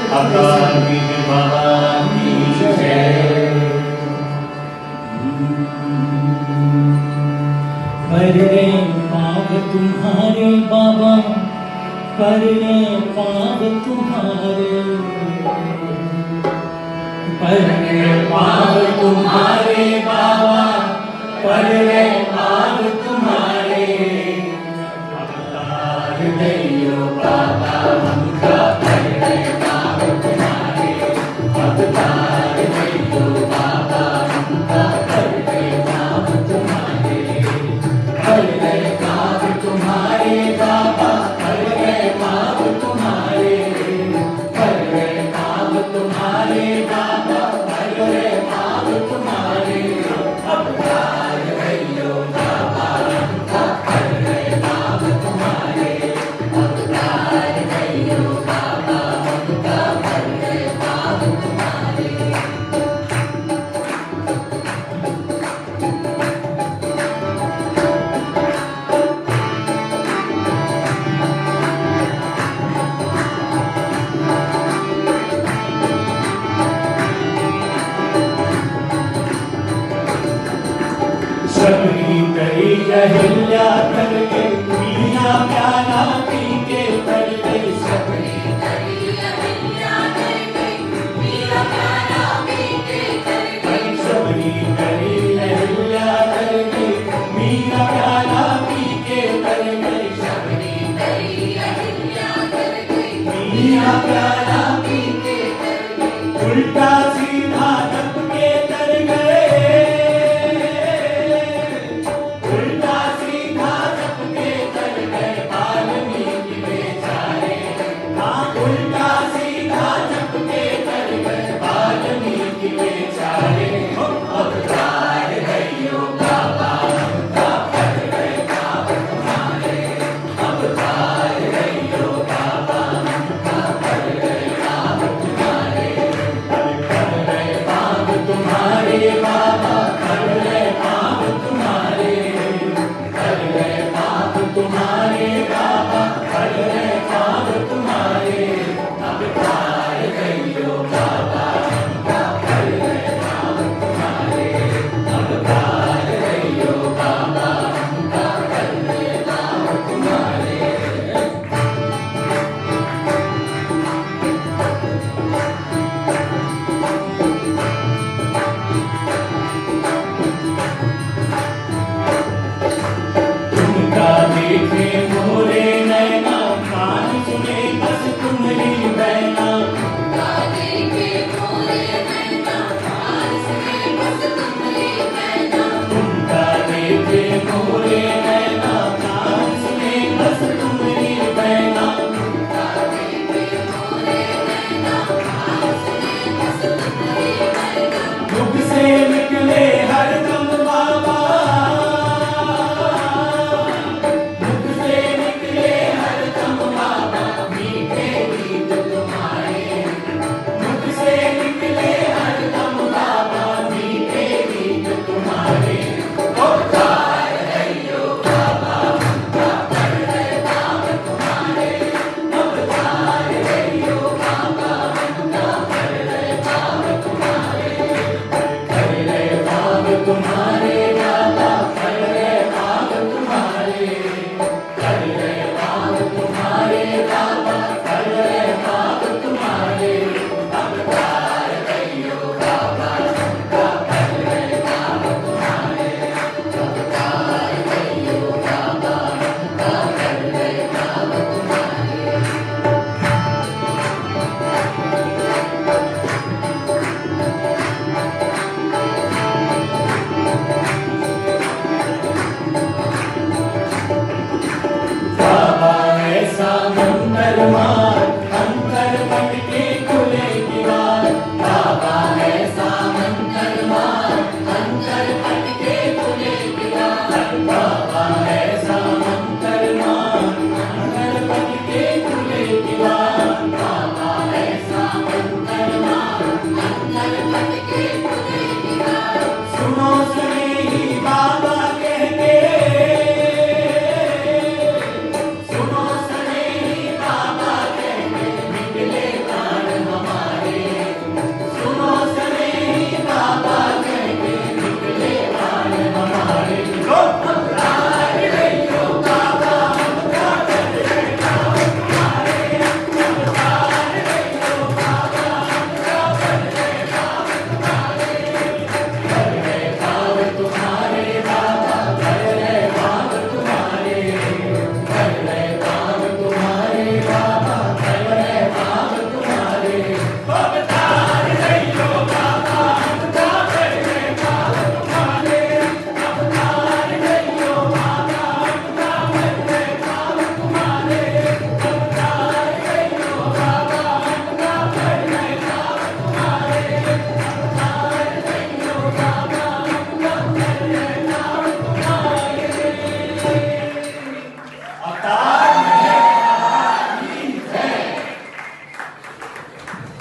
अकाल भवानी जय। पर रे पाव तुम्हारे बाबा, पर रे पाव तुम्हारे, पर रे पाव तुम्हारे बाबा, पर रे पाव तुम्हारे। अवतार दैयो बाबा हमका, पर रे पाव तुम्हारे। अवतार दैयो बाबा हमका, पर रे पाव तुम्हारे। पर रे पाव तुम्हारे बाबा, पर रे पाव तुम्हारे। पर रे पाव तुम्हारे बाबा, पर रे पाव तुम्हारे। अवतार दैयो बाबा हमका, पर रे पाव तुम्हारे। अवतार दैयो बाबा हमका, पर रे पाव तुम्हारे। सबरी करी अहिल्या करके, मीरा प्याला पी के कर गई। सबरी करी अहिल्या करके, मीरा प्याला पी के कर गई। सबरी करी अहिल्या करके, मीरा प्याला पी के कर गई। सबरी करी अहिल्या करके, मीरा प्याला पी के कर गई। उल्टा